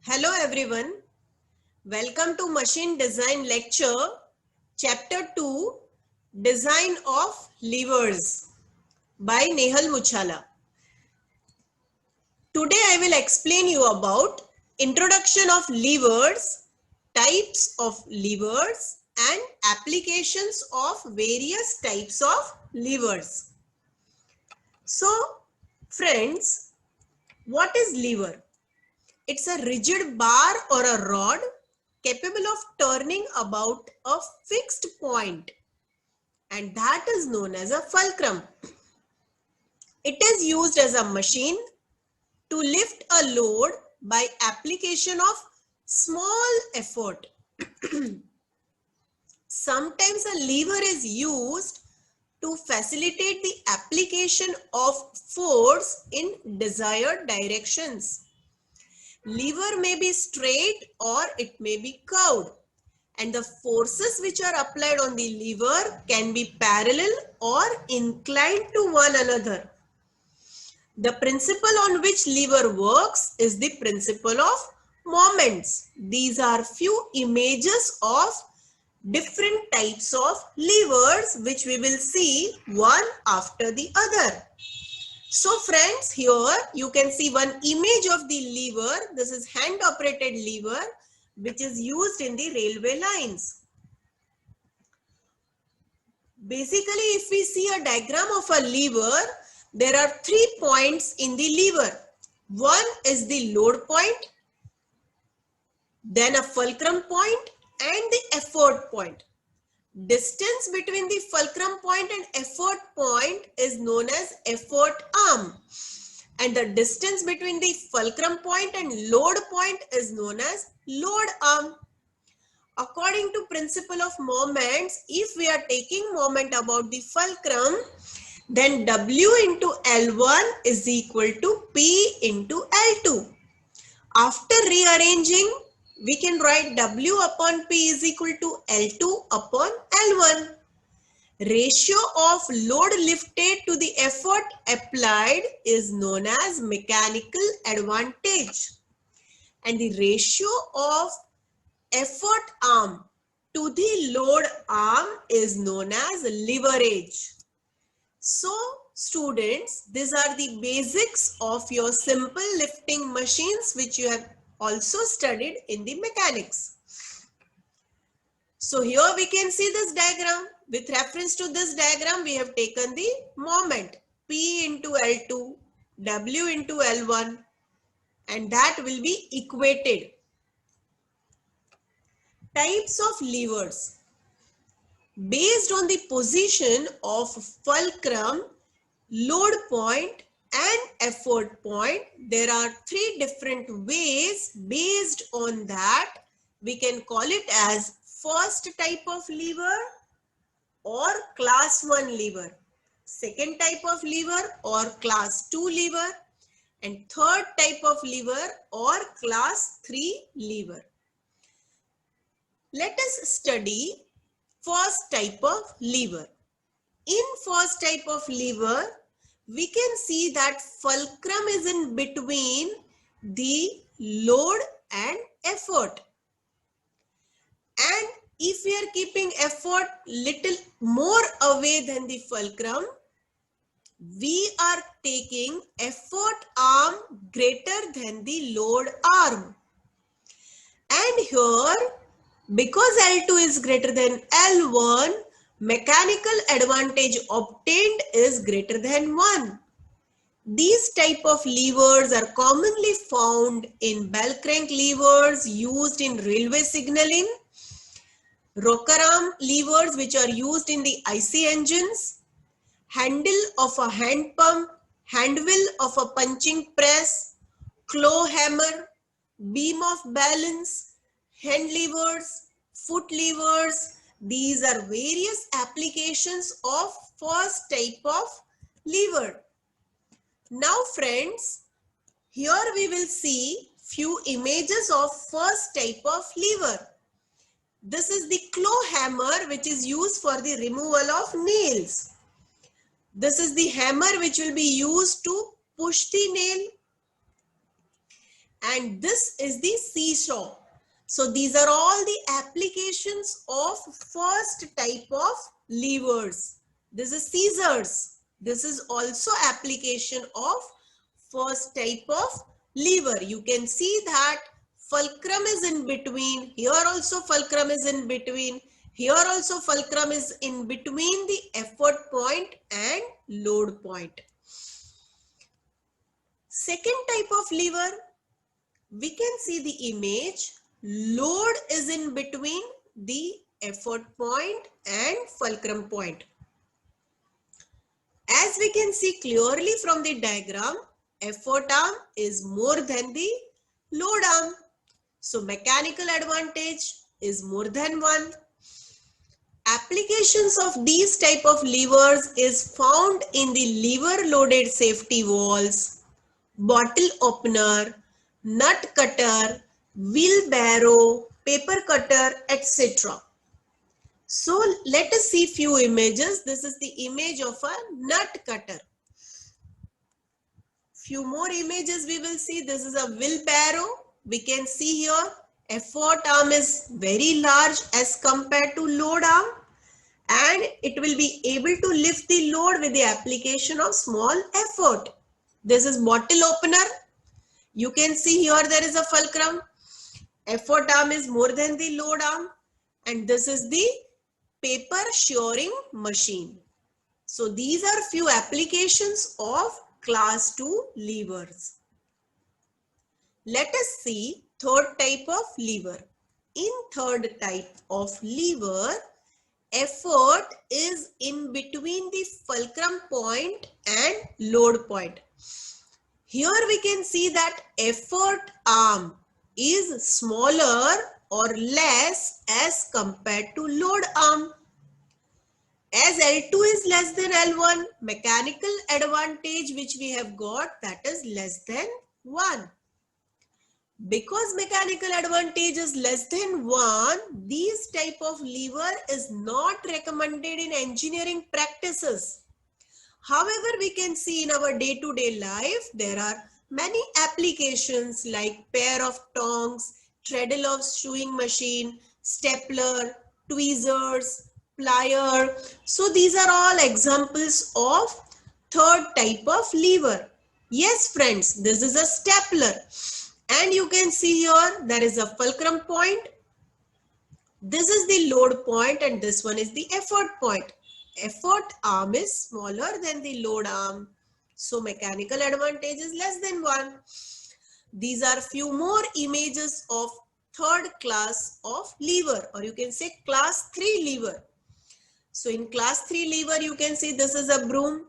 Hello everyone, welcome to Machine Design Lecture, Chapter 2, Design of Levers by Nehal Muchala. Today I will explain you about introduction of levers, types of levers and applications of various types of levers. So friends, what is lever? It's a rigid bar or a rod capable of turning about a fixed point, and that is known as a fulcrum. It is used as a machine to lift a load by application of small effort. Sometimes a lever is used to facilitate the application of force in desired directions. Lever may be straight or it may be curved, and the forces which are applied on the lever can be parallel or inclined to one another. The principle on which lever works is the principle of moments. These are few images of different types of levers which we will see one after the other. So friends, here you can see one image of the lever. This is hand operated lever which is used in the railway lines. Basically, if we see a diagram of a lever, there are 3 points in the lever. One is the load point, then a fulcrum point and the effort point. Distance between the fulcrum point and effort point is known as effort arm, and the distance between the fulcrum point and load point is known as load arm. According to principle of moments, if we are taking moment about the fulcrum, then W into L1 is equal to P into L2. After rearranging, we can write W upon P is equal to L2 upon L1. Ratio of load lifted to the effort applied is known as mechanical advantage, and the ratio of effort arm to the load arm is known as leverage. So students, these are the basics of your simple lifting machines which you have also studied in the mechanics. So here we can see this diagram. With reference to this diagram, we have taken the moment P into L2, W into L1, and that will be equated. Types of levers. Based on the position of fulcrum, load point and effort point, there are 3 different ways. Based on that, we can call it as first type of lever or class 1 lever, second type of lever or class 2 lever, and third type of lever or class 3 lever. Let us study first type of lever. In first type of lever, we can see that fulcrum is in between the load and effort. And if we are keeping effort little more away than the fulcrum, we are taking effort arm greater than the load arm. And here, because L2 is greater than L1, mechanical advantage obtained is greater than 1. These type of levers are commonly found in bell crank levers used in railway signaling, rocker arm levers which are used in the IC engines, handle of a hand pump, hand wheel of a punching press, claw hammer, beam of balance, hand levers, foot levers. These are various applications of first type of lever. Now friends, here we will see few images of first type of lever. This is the claw hammer which is used for the removal of nails. This is the hammer which will be used to push the nail, and this is the seesaw. So these are all the applications of first type of levers. This is scissors. This is also application of first type of lever. You can see that fulcrum is in between. Here also fulcrum is in between. Here also fulcrum is in between the effort point and load point. Second type of lever, we can see the image. Load is in between the effort point and fulcrum point. As we can see clearly from the diagram, effort arm is more than the load arm. So mechanical advantage is more than one. Applications of these type of levers is found in the lever loaded safety valves, bottle opener, nut cutter, wheelbarrow, paper cutter, etc. So let us see few images. This is the image of a nut cutter. Few more images we will see. This is a wheelbarrow. We can see here effort arm is very large as compared to load arm, and it will be able to lift the load with the application of small effort. This is bottle opener. You can see here there is a fulcrum. Effort arm is more than the load arm, and this is the paper shoring machine. So these are few applications of class 2 levers. Let us see third type of lever. In third type of lever, effort is in between the fulcrum point and load point. Here we can see that effort arm is smaller or less as compared to load arm. As L2 is less than L1, mechanical advantage which we have got, that is less than 1. Because mechanical advantage is less than 1, these type of lever is not recommended in engineering practices. However, we can see in our day-to-day life, there are many applications like pair of tongs, treadle of sewing machine, stapler, tweezers, plier. So these are all examples of third type of lever. Yes, friends, this is a stapler. And you can see here, there is a fulcrum point. This is the load point and this one is the effort point. Effort arm is smaller than the load arm. So mechanical advantage is less than 1. These are few more images of third class of lever, or you can say class 3 lever. So in class 3 lever, you can see this is a broom.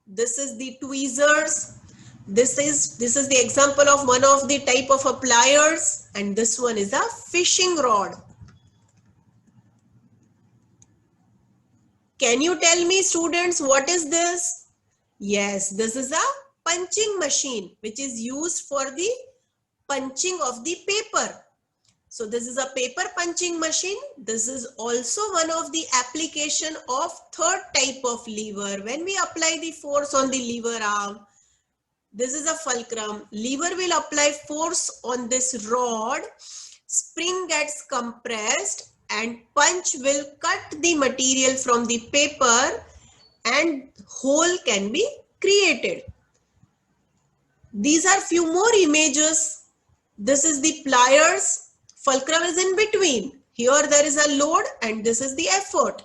This is the tweezers. This is the example of one of the type of pliers, and this one is a fishing rod. Can you tell me, students, what is this? Yes, this is a punching machine which is used for the punching of the paper. So this is a paper punching machine. This is also one of the application of third type of lever. When we apply the force on the lever arm, this is a fulcrum. Lever will apply force on this rod. Spring gets compressed and punch will cut the material from the paper and hole can be created. These are few more images. This is the pliers. Fulcrum is in between. Here there is a load and this is the effort.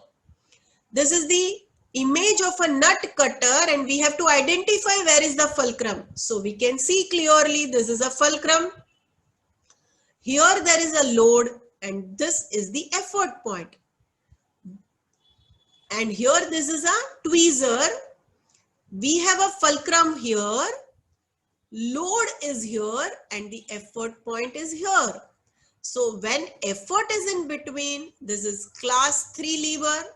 This is the image of a nut cutter and we have to identify where is the fulcrum. So we can see clearly this is a fulcrum. Here there is a load and this is the effort point. And here this is a tweezer. We have a fulcrum here, load is here and the effort point is here. So when effort is in between, this is class 3 lever.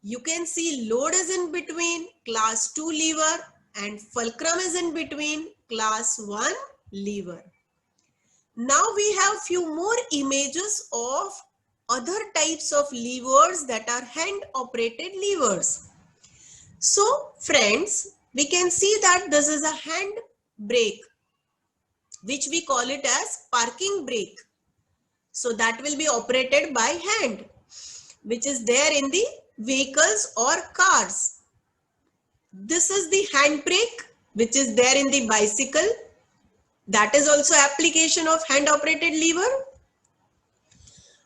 You can see load is in between, class 2 lever, and fulcrum is in between, class 1 lever. Now we have few more images of other types of levers that are hand operated levers. So friends, we can see that this is a hand brake, which we call it as parking brake. So that will be operated by hand, which is there in the vehicles or cars. This is the hand brake, which is there in the bicycle. That is also application of hand operated lever.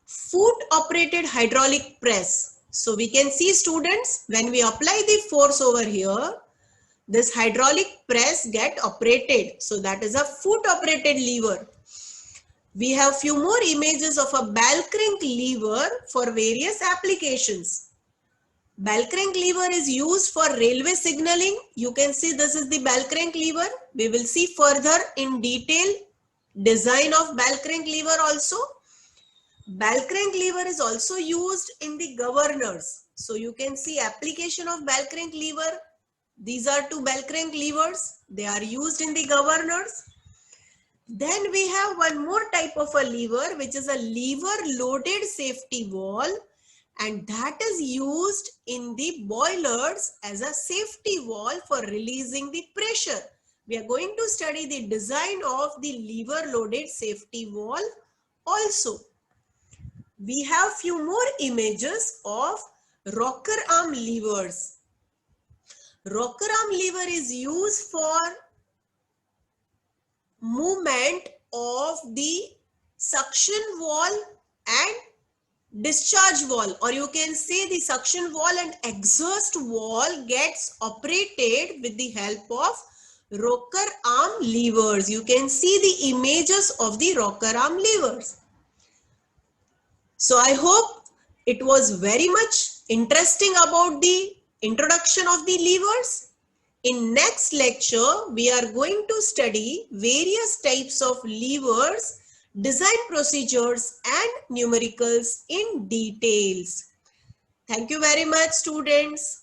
Foot operated hydraulic press. So we can see, students, when we apply the force over here, this hydraulic press get operated. So that is a foot operated lever. We have few more images of a bell crank lever for various applications. Bell crank lever is used for railway signaling. You can see this is the bell crank lever. We will see further in detail design of bell crank lever also. Bell crank lever is also used in the governors. So you can see application of bell crank lever. These are two bell crank levers. They are used in the governors. Then we have one more type of a lever, which is a lever loaded safety valve, and that is used in the boilers as a safety valve for releasing the pressure. We are going to study the design of the lever loaded safety valve also. We have few more images of rocker arm levers. Rocker arm lever is used for movement of the suction valve and discharge valve, or you can say the suction valve and exhaust valve gets operated with the help of rocker arm levers. You can see the images of the rocker arm levers. So I hope it was very much interesting about the introduction of the levers. In next lecture, we are going to study various types of levers, design procedures and numericals in details. Thank you very much, students.